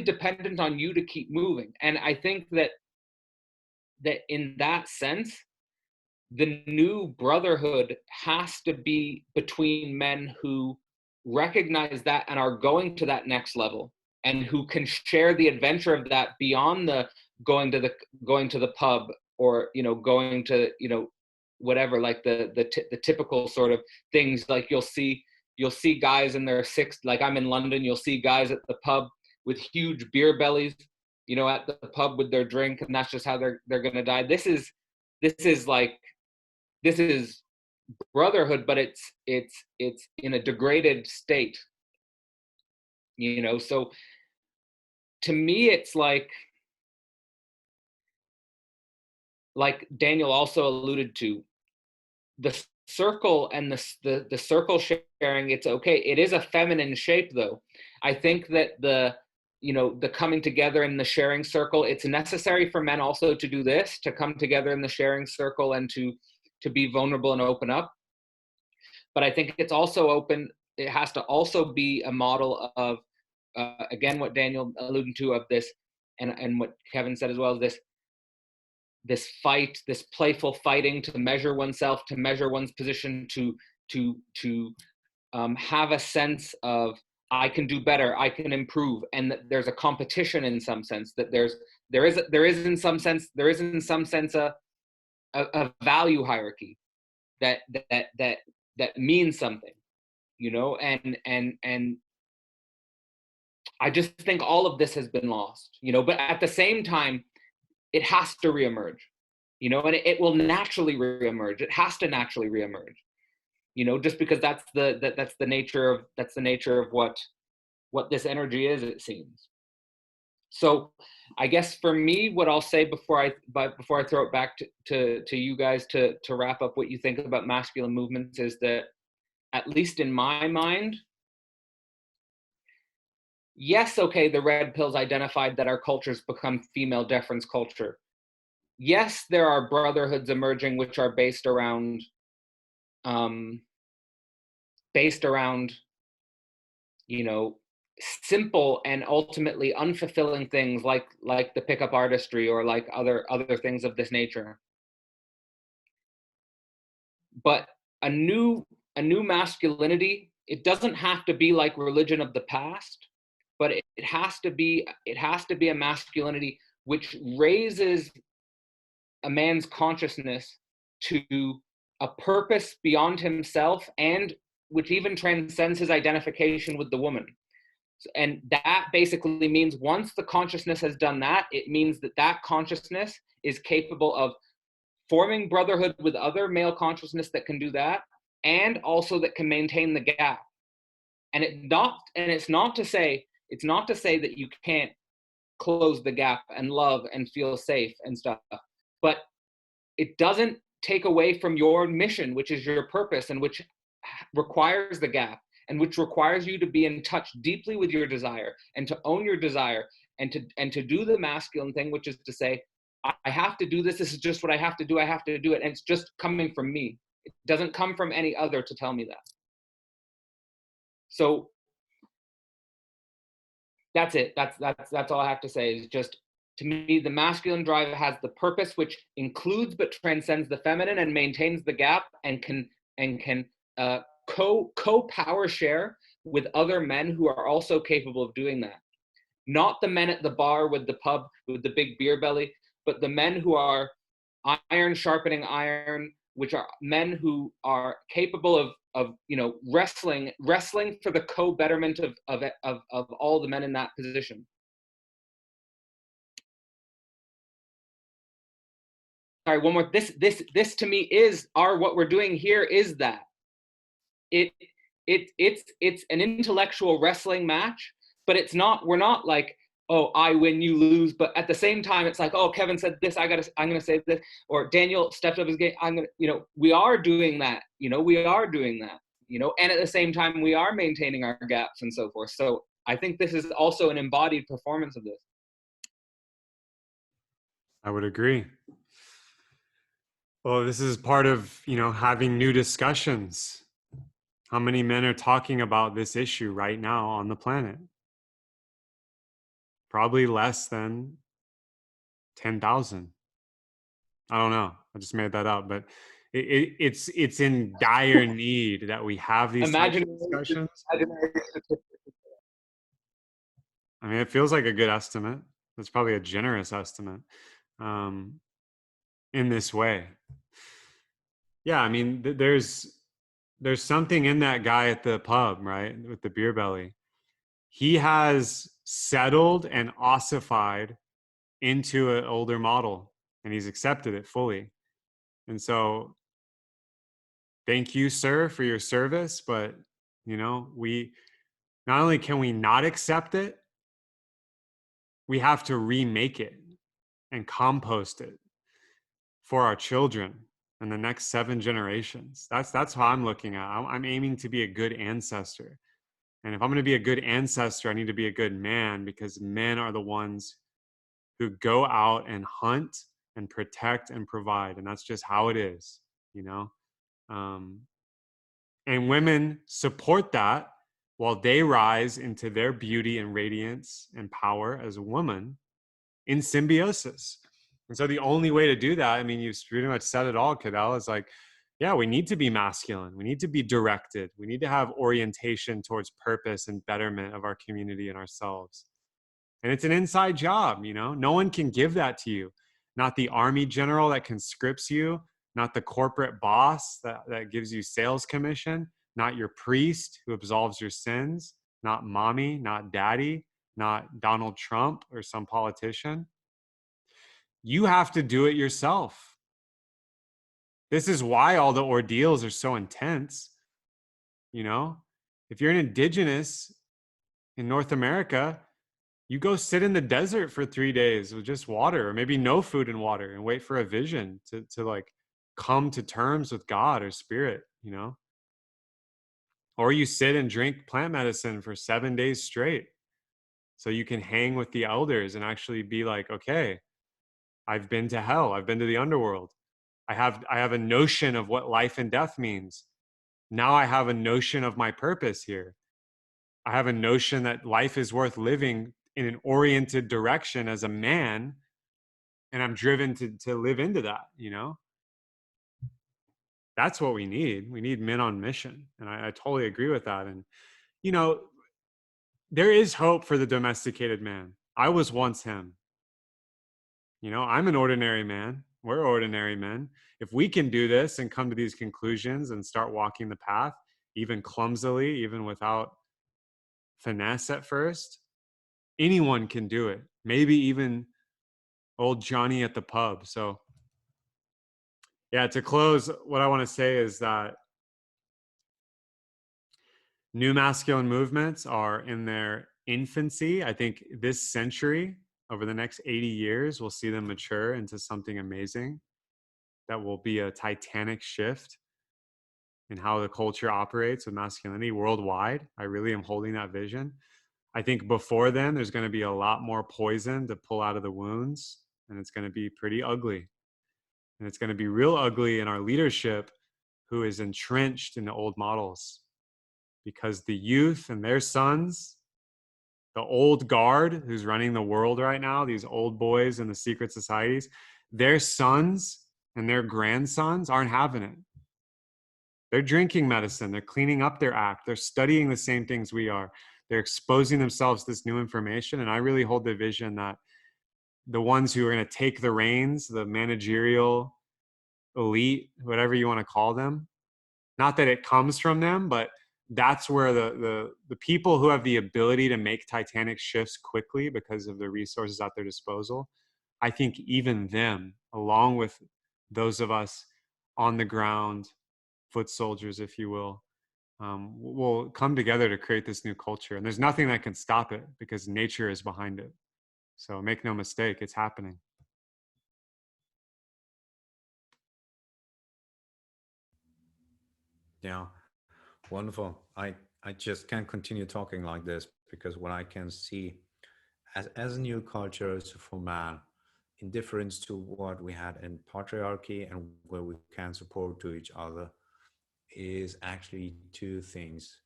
dependent on you to keep moving. And I think that in that sense, the new brotherhood has to be between men who recognize that and are going to that next level, and who can share the adventure of that beyond the going to the pub, or going to whatever, like the typical sort of things. Like you'll see guys in their like I'm in London, you'll see guys at the pub with huge beer bellies, at the pub with their drink, and that's just how they're gonna die. This is brotherhood, but it's in a degraded state. So to me, it's like Daniel also alluded to, the circle and the circle sharing. It's okay. It is a feminine shape, though. I think that the coming together in the sharing circle, it's necessary for men also to do this, to come together in the sharing circle and to be vulnerable and open up. But I think it has to also be a model of, again, what Daniel alluded to, of this, and what Kevin said as well, this fight, this playful fighting to measure oneself, to measure one's position, to have a sense of, I can do better, I can improve, and that there's a competition in some sense. That there is in some sense a value hierarchy. that that that that means something, you know, and I just think all of this has been lost, you know, but at the same time, it has to reemerge, you know, and it will naturally reemerge. It has to naturally reemerge, you know, just because that's the nature of what this energy is, it seems. So I guess for me, what I'll say before I throw it back to you guys to wrap up what you think about masculine movements is that, at least in my mind, yes, okay, the red pills identified that our culture's become female deference culture. Yes, there are brotherhoods emerging which are based around um, you know, simple and ultimately unfulfilling things like the pickup artistry or like other things of this nature. But a new masculinity, it doesn't have to be like religion of the past, but it has to be a masculinity which raises a man's consciousness to a purpose beyond himself, and which even transcends his identification with the woman. And that basically means once the consciousness has done that, it means that consciousness is capable of forming brotherhood with other male consciousness that can do that, and also that can maintain the gap. And it's not to say that you can't close the gap and love and feel safe and stuff, but it doesn't take away from your mission, which is your purpose, and which requires the gap, and which requires you to be in touch deeply with your desire and to own your desire, and to do the masculine thing, which is to say, I have to do this. This is just what I have to do. I have to do it. And it's just coming from me. It doesn't come from any other to tell me that. So that's it. That's all I have to say, is just, to me, the masculine drive has the purpose which includes but transcends the feminine and maintains the gap, and can co-power share with other men who are also capable of doing that. Not the men at the bar with the pub with the big beer belly, but the men who are iron sharpening iron, which are men who are capable of you know, wrestling for the co-betterment of all the men in that position. Sorry, one more. This to me is what we're doing here is that it's an intellectual wrestling match, but it's not. We're not like, oh, I win, you lose. But at the same time, it's like, oh, Kevin said this, I'm gonna say this, or Daniel stepped up his game, I'm gonna, you know, we are doing that. You know, we are doing that. You know, and at the same time, we are maintaining our gaps and so forth. So I think this is also an embodied performance of this. I would agree. Well, this is part of, you know, having new discussions. How many men are talking about this issue right now on the planet? Probably less than 10,000. I don't know. I just made that up, but it's in dire need that we have these types of discussions. I mean, it feels like a good estimate. It's probably a generous estimate in this way. Yeah, I mean, there's something in that guy at the pub, right, with the beer belly. He has settled and ossified into an older model, and he's accepted it fully. And so, thank you, sir, for your service. But, you know, we not only can we not accept it, we have to remake it and compost it for our children and the next 7 generations. That's how I'm looking at it. I'm aiming to be a good ancestor. And if I'm going to be a good ancestor, I need to be a good man, because men are the ones who go out and hunt and protect and provide. And that's just how it is, you know? And women support that while they rise into their beauty and radiance and power as a woman in symbiosis. And so the only way to do that, I mean, you've pretty much said it all, Cadell, is like, yeah, we need to be masculine. We need to be directed. We need to have orientation towards purpose and betterment of our community and ourselves. And it's an inside job, you know? No one can give that to you. Not the army general that conscripts you, not the corporate boss that gives you sales commission, not your priest who absolves your sins, not mommy, not daddy, not Donald Trump or some politician. You have to do it yourself. This is why all the ordeals are so intense. You know, if you're an indigenous in North America, you go sit in the desert for 3 days with just water, or maybe no food and water, and wait for a vision to like come to terms with God or spirit, you know? Or you sit and drink plant medicine for 7 days straight so you can hang with the elders and actually be like, okay, I've been to hell, I've been to the underworld. I have a notion of what life and death means. Now I have a notion of my purpose here. I have a notion that life is worth living in an oriented direction as a man, and I'm driven to live into that, you know? That's what we need. We need men on mission. And I totally agree with that. And, you know, there is hope for the domesticated man. I was once him. You know, I'm an ordinary man. We're ordinary men. If we can do this and come to these conclusions and start walking the path, even clumsily, even without finesse at first, anyone can do it. Maybe even old Johnny at the pub. So, yeah, to close, what I want to say is that new masculine movements are in their infancy. I think this century, over the next 80 years, we'll see them mature into something amazing that will be a titanic shift in how the culture operates with masculinity worldwide. I really am holding that vision. I think before then, there's going to be a lot more poison to pull out of the wounds, and it's going to be pretty ugly. And it's going to be real ugly in our leadership who is entrenched in the old models, because the youth and their sons, the old guard who's running the world right now, these old boys in the secret societies, their sons and their grandsons aren't having it. They're drinking medicine. They're cleaning up their act. They're studying the same things we are. They're exposing themselves to this new information. And I really hold the vision that the ones who are going to take the reins, the managerial elite, whatever you want to call them, not that it comes from them, but that's where the people who have the ability to make titanic shifts quickly because of the resources at their disposal, I think even them, along with those of us on the ground, foot soldiers, if you will come together to create this new culture. And there's nothing that can stop it because nature is behind it. So make no mistake, it's happening. Yeah, wonderful. I just can't continue talking like this because what I can see as a new culture is for man, in difference to what we had in patriarchy and where we can support to each other, is actually two things.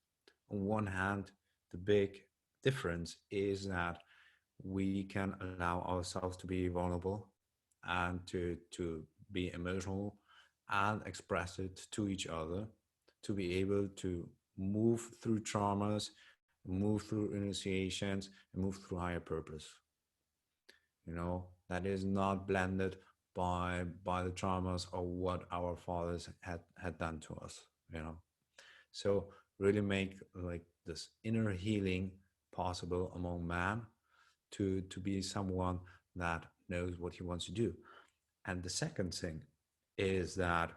On one hand, the big difference is that we can allow ourselves to be vulnerable and to be emotional and express it to each other, to be able to move through traumas, move through initiations, and move through higher purpose. You know, that is not blended by the traumas or what our fathers had done to us, you know. So really make like this inner healing possible among man to be someone that knows what he wants to do. And the second thing is that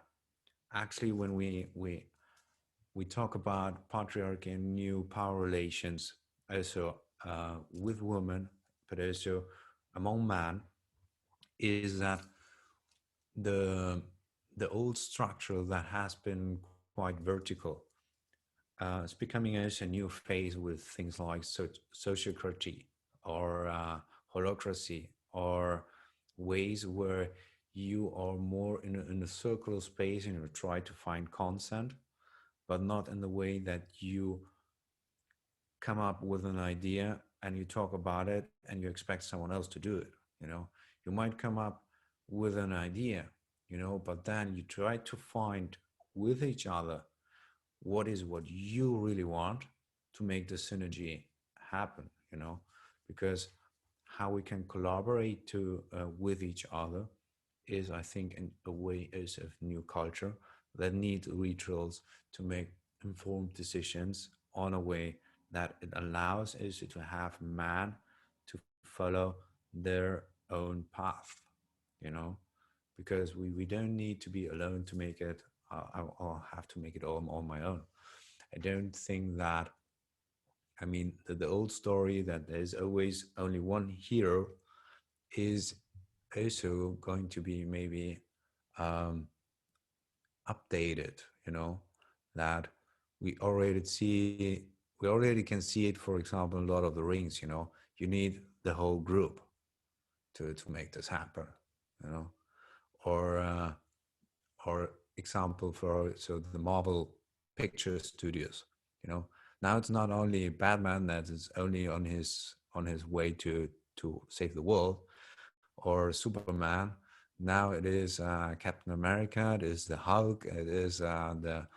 actually when we talk about patriarchy and new power relations, also with women, but also among man, is that the the old structure that has been quite vertical is becoming as a new phase with things like sociocracy or holocracy, or ways where you are more in a circular space and you try to find consent, but not in the way that you come up with an idea and you talk about it and you expect someone else to do it. You know, you might come up with an idea, you know, but then you try to find with each other what you really want to make the synergy happen, you know, because how we can collaborate to with each other is, I think, in a way is of new culture that need rituals to make informed decisions on a way that it allows us to have man to follow their own path, you know, because we don't need to be alone to make it. I'll have to make it all on my own. I don't think that, I mean, the old story that there's always only one hero is also going to be maybe um, updated, you know, that we already see, we already can see it, for example, in Lord of the Rings, you know, you need the whole group to make this happen, you know, or or example for so the Marvel picture studios, you know, now it's not only Batman that is only on his way to save the world, or Superman. Now it is Captain America, it is the Hulk, it is the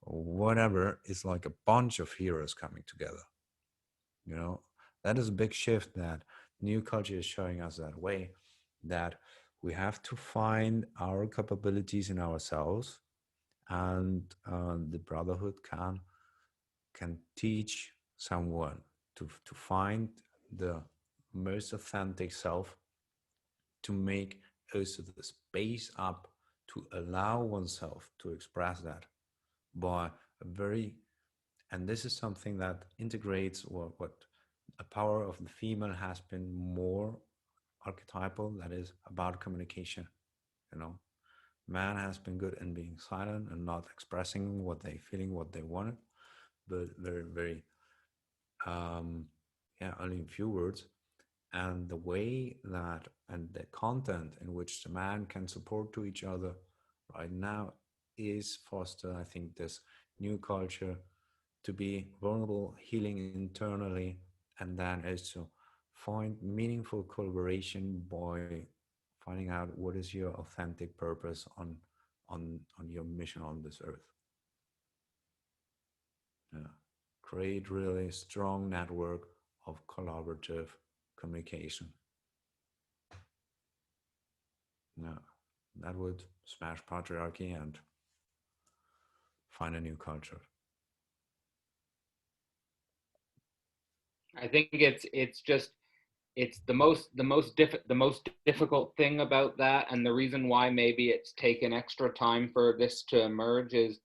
whatever. It's like a bunch of heroes coming together, you know. That is a big shift that new culture is showing us, that way that we have to find our capabilities in ourselves, and the brotherhood can teach someone to find the most authentic self, to make also the space up to allow oneself to express that by a very, and this is something that integrates what a power of the female has been more archetypal, that is about communication, you know. Man has been good in being silent and not expressing what they feeling, what they wanted, but very, very yeah, only in few words. And the way that and the content in which the man can support to each other right now is foster, I think, this new culture to be vulnerable, healing internally, and then also find meaningful collaboration by finding out what is your authentic purpose on your mission on this earth. Yeah. Create really strong network of collaborative communication. Yeah, that would smash patriarchy and find a new culture. I think it's just it's the most difficult thing about that, and the reason why maybe it's taken extra time for this to emerge is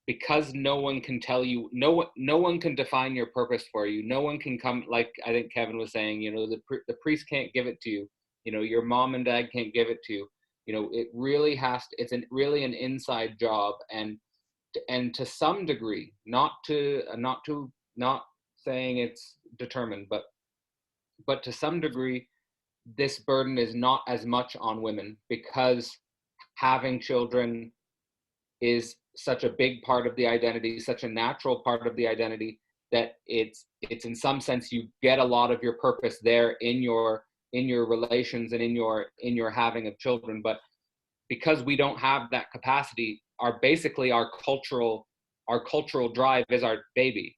because no one can tell you, no one can define your purpose for you. No one can come, like I think Kevin was saying, you know, the priest can't give it to you, you know, your mom and dad can't give it to you, you know. It really has to, it's really an inside job. And to some degree, not saying it's determined, but to some degree this burden is not as much on women, because having children is such a big part of the identity, such a natural part of the identity, that it's in some sense you get a lot of your purpose there in your relations and in your having of children. But because we don't have that capacity, our cultural drive is our baby,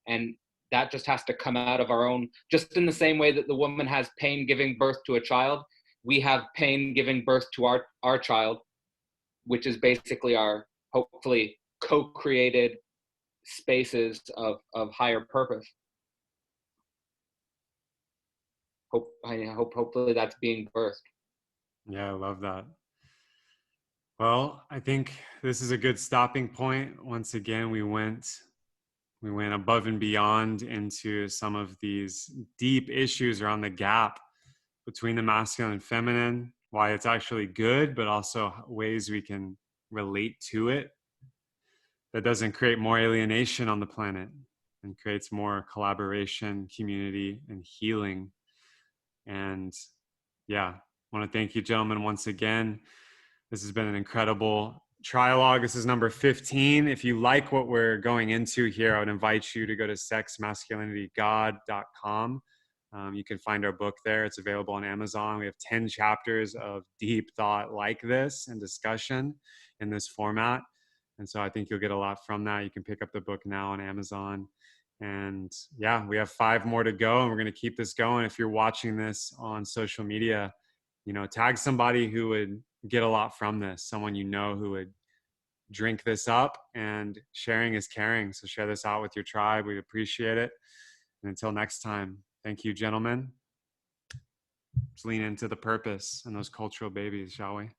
and that just has to come out of our own, just in the same way that the woman has pain giving birth to a child, we have pain giving birth to our child, which is basically our hopefully co-created spaces of higher purpose. Hopefully that's being birthed. Yeah, I love that. Well, I think this is a good stopping point. Once again, we went above and beyond into some of these deep issues around the gap between the masculine and feminine, why it's actually good, but also ways we can relate to it that doesn't create more alienation on the planet and creates more collaboration, community, and healing. And yeah, I want to thank you, gentlemen, once again. This has been an incredible trialogue. This is number 15. If you like what we're going into here, I would invite you to go to sexmasculinitygod.com. You can find our book there. It's available on Amazon. We have 10 chapters of deep thought like this and discussion in this format. And so I think you'll get a lot from that. You can pick up the book now on Amazon. And yeah, we have 5 more to go, and we're going to keep this going. If you're watching this on social media, tag somebody who would get a lot from this, someone who would drink this up, and sharing is caring. So share this out with your tribe. We appreciate it. And until next time, thank you, gentlemen. Let's lean into the purpose and those cultural babies, shall we?